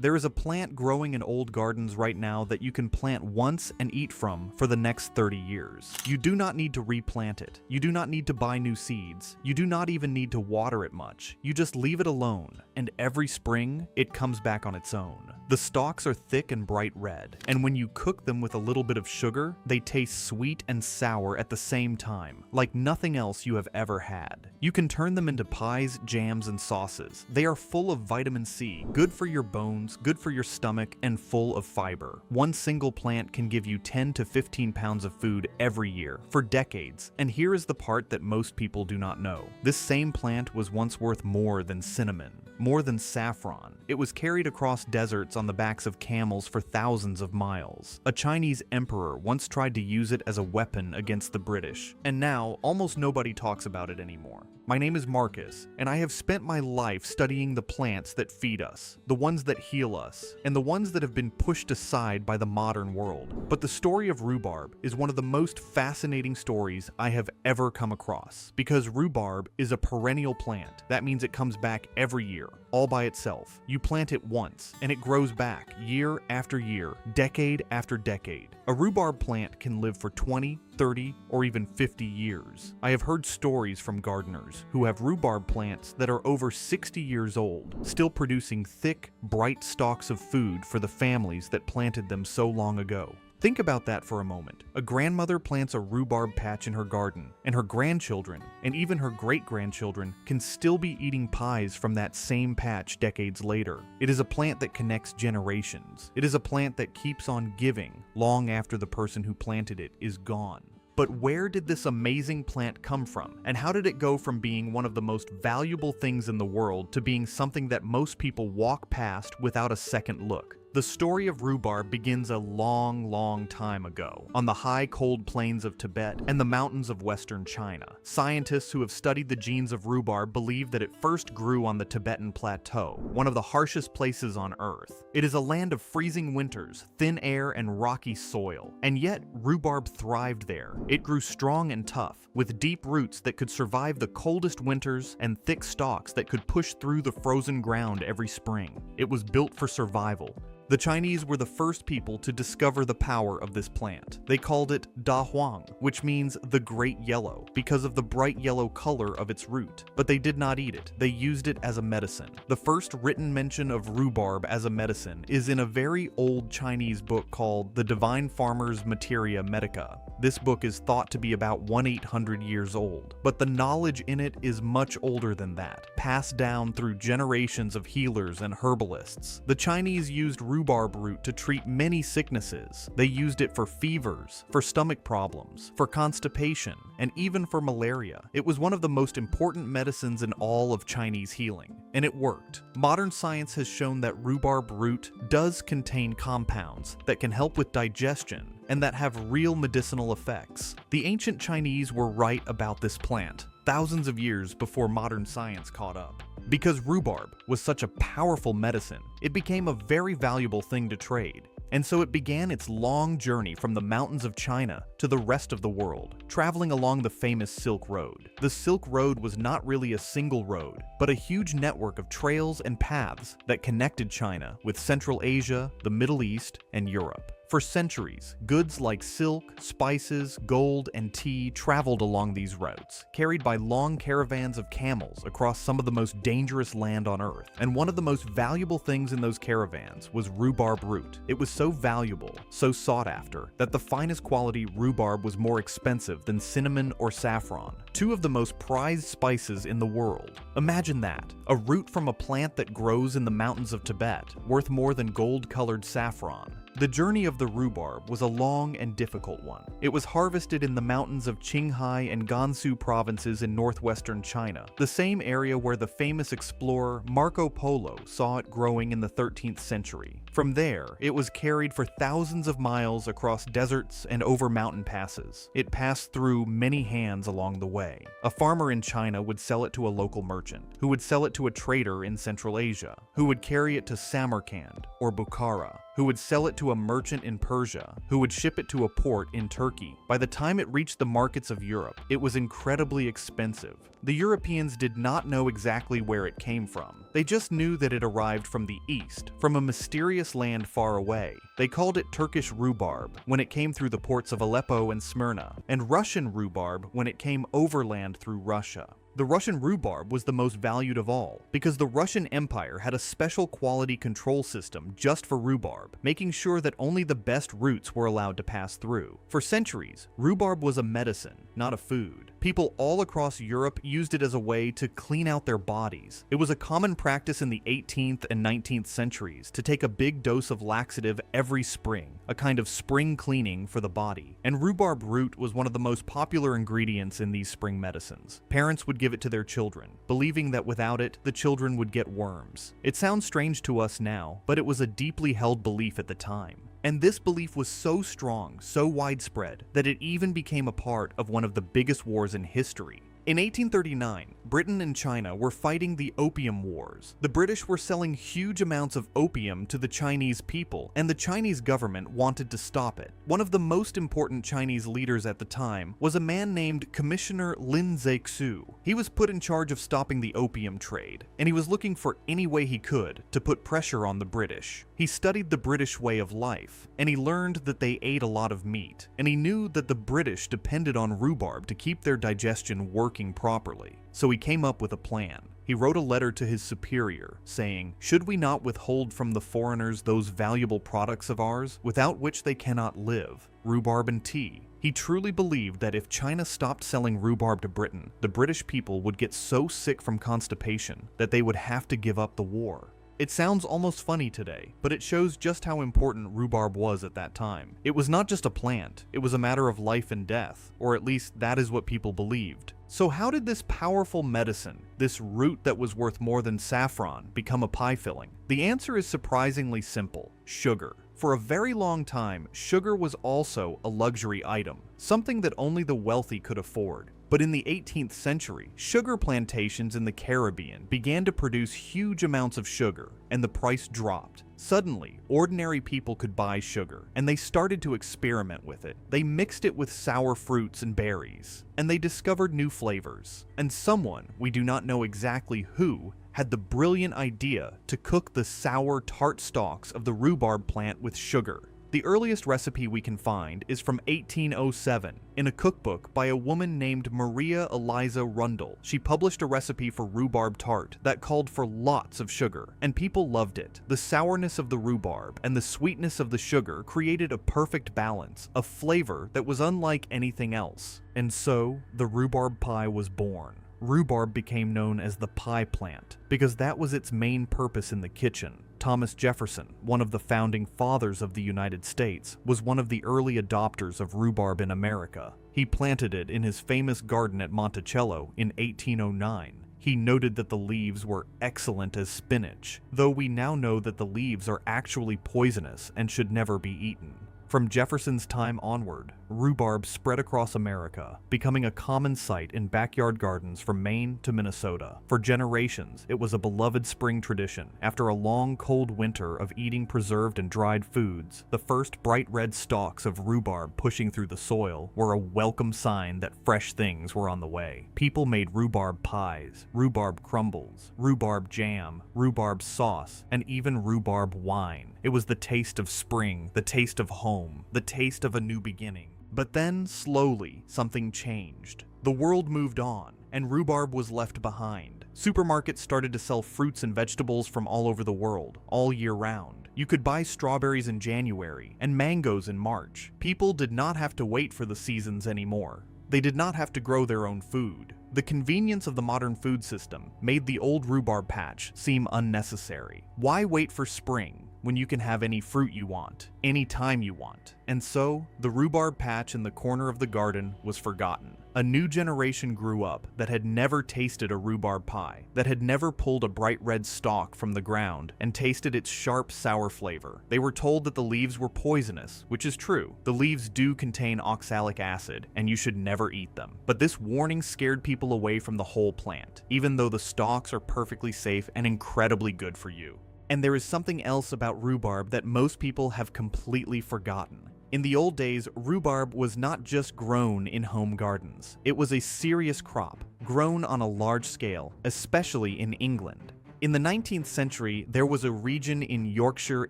There is a plant growing in old gardens right now that you can plant once and eat from for the next 30 years. You do not need to replant it. You do not need to buy new seeds. You do not even need to water it much. You just leave it alone, and every spring, it comes back on its own. The stalks are thick and bright red, and when you cook them with a little bit of sugar, they taste sweet and sour at the same time, like nothing else you have ever had. You can turn them into pies, jams, and sauces. They are full of vitamin C, good for your bones, good for your stomach, and full of fiber. One single plant can give you 10 to 15 pounds of food every year, for decades. And here is the part that most people do not know. This same plant was once worth more than cinnamon, more than saffron. It was carried across deserts on the backs of camels for thousands of miles. A Chinese emperor once tried to use it as a weapon against the British, and now almost nobody talks about it anymore. My name is Marcus, and I have spent my life studying the plants that feed us, the ones that heal us, and the ones that have been pushed aside by the modern world. But the story of rhubarb is one of the most fascinating stories I have ever come across, because rhubarb is a perennial plant. That means it comes back every year, all by itself. You plant it once, and it grows back year after year, decade after decade. A rhubarb plant can live for 20, 30, or even 50 years. I have heard stories from gardeners who have rhubarb plants that are over 60 years old, still producing thick, bright stalks of food for the families that planted them so long ago. Think about that for a moment. A grandmother plants a rhubarb patch in her garden, and her grandchildren, and even her great-grandchildren, can still be eating pies from that same patch decades later. It is a plant that connects generations. It is a plant that keeps on giving long after the person who planted it is gone. But where did this amazing plant come from? And how did it go from being one of the most valuable things in the world to being something that most people walk past without a second look? The story of rhubarb begins a long time ago, on the high cold plains of Tibet and the mountains of western China. Scientists who have studied the genes of rhubarb believe that it first grew on the Tibetan Plateau, one of the harshest places on Earth. It is a land of freezing winters, thin air, and rocky soil, and yet rhubarb thrived there. It grew strong and tough, with deep roots that could survive the coldest winters and thick stalks that could push through the frozen ground every spring. It was built for survival. The Chinese were the first people to discover the power of this plant. They called it Da Huang, which means the Great Yellow, because of the bright yellow color of its root. But they did not eat it. They used it as a medicine. The first written mention of rhubarb as a medicine is in a very old Chinese book called The Divine Farmer's Materia Medica. This book is thought to be about 1,800 years old, but the knowledge in it is much older than that, passed down through generations of healers and herbalists. The Chinese used rhubarb root to treat many sicknesses. They used it for fevers, for stomach problems, for constipation, and even for malaria. It was one of the most important medicines in all of Chinese healing, and it worked. Modern science has shown that rhubarb root does contain compounds that can help with digestion and that have real medicinal effects. The ancient Chinese were right about this plant, thousands of years before modern science caught up. Because rhubarb was such a powerful medicine, it became a very valuable thing to trade. And so it began its long journey from the mountains of China to the rest of the world, traveling along the famous Silk Road. The Silk Road was not really a single road, but a huge network of trails and paths that connected China with Central Asia, the Middle East, and Europe. For centuries, goods like silk, spices, gold, and tea traveled along these routes, carried by long caravans of camels across some of the most dangerous land on Earth. And one of the most valuable things in those caravans was rhubarb root. It was so valuable, so sought after, that the finest quality rhubarb was more expensive than cinnamon or saffron, two of the most prized spices in the world. Imagine that, a root from a plant that grows in the mountains of Tibet, worth more than gold-colored saffron. The journey of the rhubarb was a long and difficult one. It was harvested in the mountains of Qinghai and Gansu provinces in northwestern China, the same area where the famous explorer Marco Polo saw it growing in the 13th century. From there, it was carried for thousands of miles across deserts and over mountain passes. It passed through many hands along the way. A farmer in China would sell it to a local merchant, who would sell it to a trader in Central Asia, who would carry it to Samarkand or Bukhara, who would sell it to a merchant in Persia, who would ship it to a port in Turkey. By the time it reached the markets of Europe, it was incredibly expensive. The Europeans did not know exactly where it came from. They just knew that it arrived from the east, from a mysterious land far away. They called it Turkish rhubarb when it came through the ports of Aleppo and Smyrna, and Russian rhubarb when it came overland through Russia. The Russian rhubarb was the most valued of all, because the Russian Empire had a special quality control system just for rhubarb, making sure that only the best roots were allowed to pass through. For centuries, rhubarb was a medicine, not a food. People all across Europe used it as a way to clean out their bodies. It was a common practice in the 18th and 19th centuries to take a big dose of laxative every spring, a kind of spring cleaning for the body. And rhubarb root was one of the most popular ingredients in these spring medicines. Parents would give it to their children, believing that without it, the children would get worms. It sounds strange to us now, but it was a deeply held belief at the time. And this belief was so strong, so widespread, that it even became a part of one of the biggest wars in history. In 1839, Britain and China were fighting the Opium Wars. The British were selling huge amounts of opium to the Chinese people, and the Chinese government wanted to stop it. One of the most important Chinese leaders at the time was a man named Commissioner Lin Zexu. He was put in charge of stopping the opium trade, and he was looking for any way he could to put pressure on the British. He studied the British way of life, and he learned that they ate a lot of meat, and he knew that the British depended on rhubarb to keep their digestion working properly. So he came up with a plan. He wrote a letter to his superior saying, "Should we not withhold from the foreigners those valuable products of ours, without which they cannot live, rhubarb and tea?" He truly believed that if China stopped selling rhubarb to Britain, the British people would get so sick from constipation that they would have to give up the war. It sounds almost funny today, but it shows just how important rhubarb was at that time. It was not just a plant, it was a matter of life and death, or at least that is what people believed. So how did this powerful medicine, this root that was worth more than saffron, become a pie filling? The answer is surprisingly simple: sugar. For a very long time, sugar was also a luxury item, something that only the wealthy could afford. But in the 18th century, sugar plantations in the Caribbean began to produce huge amounts of sugar, and the price dropped. Suddenly, ordinary people could buy sugar, and they started to experiment with it. They mixed it with sour fruits and berries, and they discovered new flavors. And someone, we do not know exactly who, had the brilliant idea to cook the sour, tart stalks of the rhubarb plant with sugar. The earliest recipe we can find is from 1807 in a cookbook by a woman named Maria Eliza Rundle. She published a recipe for rhubarb tart that called for lots of sugar, and people loved it. The sourness of the rhubarb and the sweetness of the sugar created a perfect balance, a flavor that was unlike anything else. And so, the rhubarb pie was born. Rhubarb became known as the pie plant because that was its main purpose in the kitchen. Thomas Jefferson, one of the founding fathers of the United States, was one of the early adopters of rhubarb in America. He planted it in his famous garden at Monticello in 1809. He noted that the leaves were excellent as spinach, though we now know that the leaves are actually poisonous and should never be eaten. From Jefferson's time onward, rhubarb spread across America, becoming a common sight in backyard gardens from Maine to Minnesota. For generations, it was a beloved spring tradition. After a long, cold winter of eating preserved and dried foods, the first bright red stalks of rhubarb pushing through the soil were a welcome sign that fresh things were on the way. People made rhubarb pies, rhubarb crumbles, rhubarb jam, rhubarb sauce, and even rhubarb wine. It was the taste of spring, the taste of home, the taste of a new beginning. But then, slowly, something changed. The world moved on, and rhubarb was left behind. Supermarkets started to sell fruits and vegetables from all over the world, all year round. You could buy strawberries in January and mangoes in March. People did not have to wait for the seasons anymore. They did not have to grow their own food. The convenience of the modern food system made the old rhubarb patch seem unnecessary. Why wait for spring when you can have any fruit you want, any time you want? And so, the rhubarb patch in the corner of the garden was forgotten. A new generation grew up that had never tasted a rhubarb pie, that had never pulled a bright red stalk from the ground and tasted its sharp, sour flavor. They were told that the leaves were poisonous, which is true. The leaves do contain oxalic acid, and you should never eat them. But this warning scared people away from the whole plant, even though the stalks are perfectly safe and incredibly good for you. And there is something else about rhubarb that most people have completely forgotten. In the old days, rhubarb was not just grown in home gardens. It was a serious crop, grown on a large scale, especially in England. In the 19th century, there was a region in Yorkshire,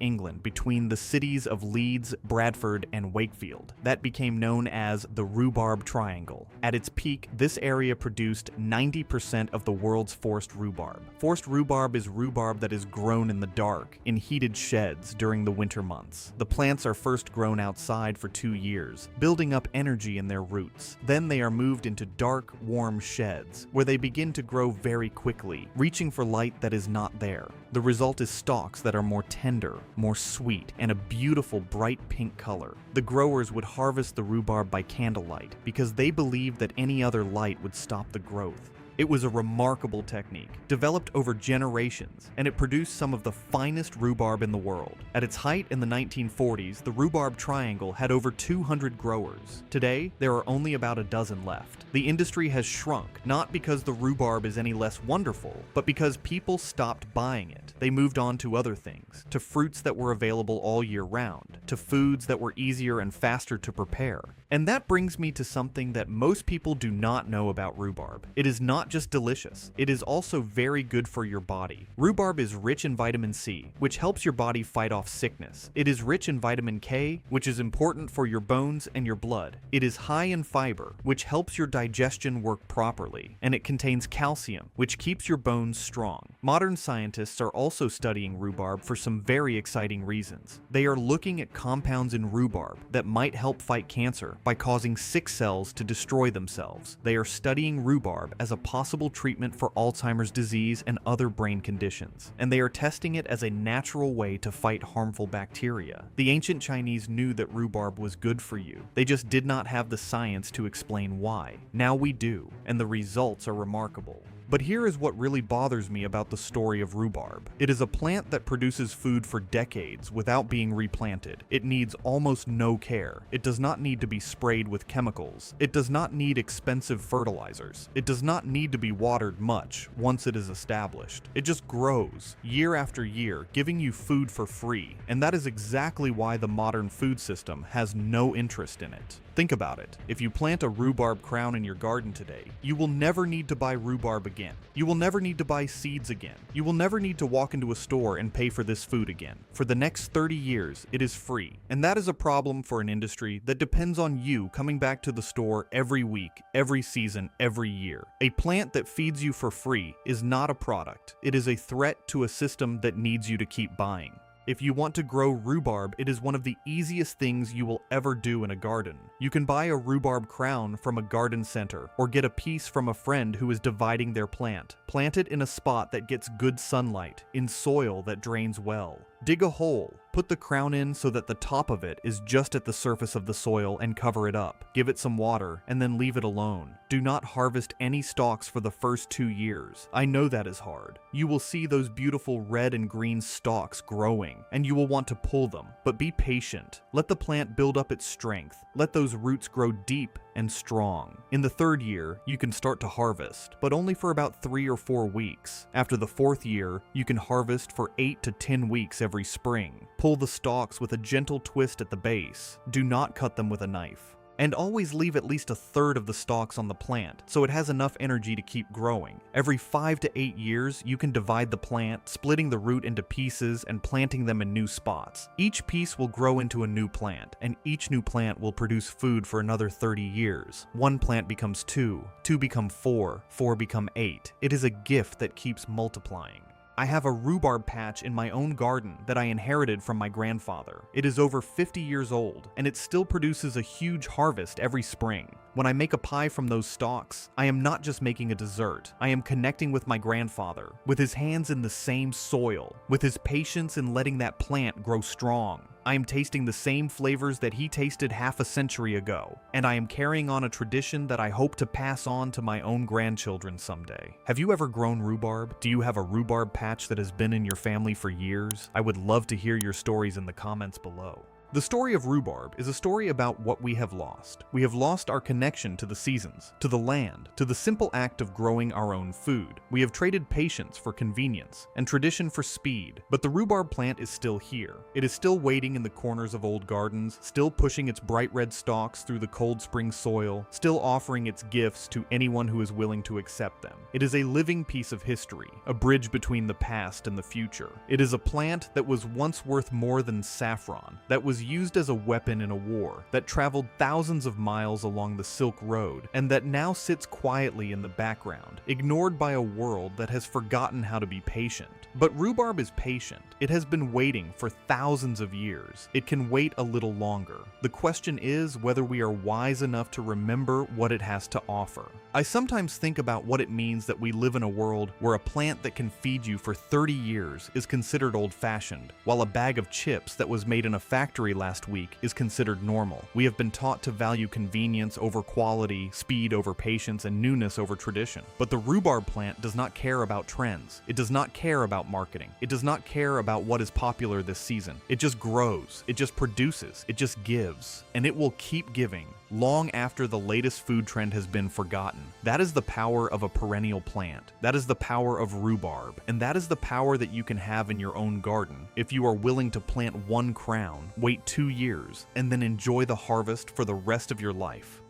England, between the cities of Leeds, Bradford, and Wakefield that became known as the Rhubarb Triangle. At its peak, this area produced 90% of the world's forced rhubarb. Forced rhubarb is rhubarb that is grown in the dark, in heated sheds during the winter months. The plants are first grown outside for 2 years, building up energy in their roots. Then they are moved into dark, warm sheds, where they begin to grow very quickly, reaching for light that is not there. The result is stalks that are more tender, more sweet, and a beautiful bright pink color. The growers would harvest the rhubarb by candlelight because they believed that any other light would stop the growth. It was a remarkable technique, developed over generations, and it produced some of the finest rhubarb in the world. At its height in the 1940s, the Rhubarb Triangle had over 200 growers. Today, there are only about a dozen left. The industry has shrunk, not because the rhubarb is any less wonderful, but because people stopped buying it. They moved on to other things, to fruits that were available all year round, to foods that were easier and faster to prepare. And that brings me to something that most people do not know about rhubarb. It is not just delicious, it is also very good for your body. Rhubarb is rich in vitamin C, which helps your body fight off sickness. It is rich in vitamin K, which is important for your bones and your blood. It is high in fiber, which helps your digestion work properly. And it contains calcium, which keeps your bones strong. Modern scientists are also studying rhubarb for some very exciting reasons. They are looking at compounds in rhubarb that might help fight cancer by causing sick cells to destroy themselves. They are studying rhubarb as a possible treatment for Alzheimer's disease and other brain conditions, and they are testing it as a natural way to fight harmful bacteria. The ancient Chinese knew that rhubarb was good for you. They just did not have the science to explain why. Now we do, and the results are remarkable. But here is what really bothers me about the story of rhubarb. It is a plant that produces food for decades without being replanted. It needs almost no care. It does not need to be sprayed with chemicals. It does not need expensive fertilizers. It does not need to be watered much once it is established. It just grows year after year, giving you food for free. And that is exactly why the modern food system has no interest in it. Think about it. If you plant a rhubarb crown in your garden today, you will never need to buy rhubarb again. You will never need to buy seeds again. You will never need to walk into a store and pay for this food again. For the next 30 years, it is free. And that is a problem for an industry that depends on you coming back to the store every week, every season, every year. A plant that feeds you for free is not a product. It is a threat to a system that needs you to keep buying. If you want to grow rhubarb, it is one of the easiest things you will ever do in a garden. You can buy a rhubarb crown from a garden center, or get a piece from a friend who is dividing their plant. Plant it in a spot that gets good sunlight, in soil that drains well. Dig a hole. Put the crown in so that the top of it is just at the surface of the soil and cover it up. Give it some water and then leave it alone. Do not harvest any stalks for the first 2 years. I know that is hard. You will see those beautiful red and green stalks growing, and you will want to pull them. But be patient. Let the plant build up its strength. Let those roots grow deep and strong. In the 3rd year, you can start to harvest, but only for about 3 or 4 weeks. After the 4th year, you can harvest for 8 to 10 weeks every spring. Pull the stalks with a gentle twist at the base. Do not cut them with a knife. And always leave at least a third of the stalks on the plant, so it has enough energy to keep growing. Every 5 to 8 years, you can divide the plant, splitting the root into pieces and planting them in new spots. Each piece will grow into a new plant, and each new plant will produce food for another 30 years. 1 plant becomes 2, 2 become 4, 4 become 8. It is a gift that keeps multiplying. I have a rhubarb patch in my own garden that I inherited from my grandfather. It is over 50 years old, and it still produces a huge harvest every spring. When I make a pie from those stalks, I am not just making a dessert. I am connecting with my grandfather, with his hands in the same soil, with his patience in letting that plant grow strong. I am tasting the same flavors that he tasted half a century ago, and I am carrying on a tradition that I hope to pass on to my own grandchildren someday. Have you ever grown rhubarb? Do you have a rhubarb patch that has been in your family for years? I would love to hear your stories in the comments below. The story of rhubarb is a story about what we have lost. We have lost our connection to the seasons, to the land, to the simple act of growing our own food. We have traded patience for convenience and tradition for speed, but the rhubarb plant is still here. It is still waiting in the corners of old gardens, still pushing its bright red stalks through the cold spring soil, still offering its gifts to anyone who is willing to accept them. It is a living piece of history, a bridge between the past and the future. It is a plant that was once worth more than saffron, that was used as a weapon in a war, that traveled thousands of miles along the Silk Road, and that now sits quietly in the background, ignored by a world that has forgotten how to be patient. But rhubarb is patient. It has been waiting for thousands of years. It can wait a little longer. The question is whether we are wise enough to remember what it has to offer. I sometimes think about what it means that we live in a world where a plant that can feed you for 30 years is considered old-fashioned, while a bag of chips that was made in a factory last week is considered normal. We have been taught to value convenience over quality, speed over patience, and newness over tradition. But the rhubarb plant does not care about trends. It does not care about marketing. It does not care about what is popular this season. It just grows. It just produces. It just gives. And it will keep giving long after the latest food trend has been forgotten. That is the power of a perennial plant. That is the power of rhubarb. And that is the power that you can have in your own garden if you are willing to plant one crown, wait 2 years, and then enjoy the harvest for the rest of your life.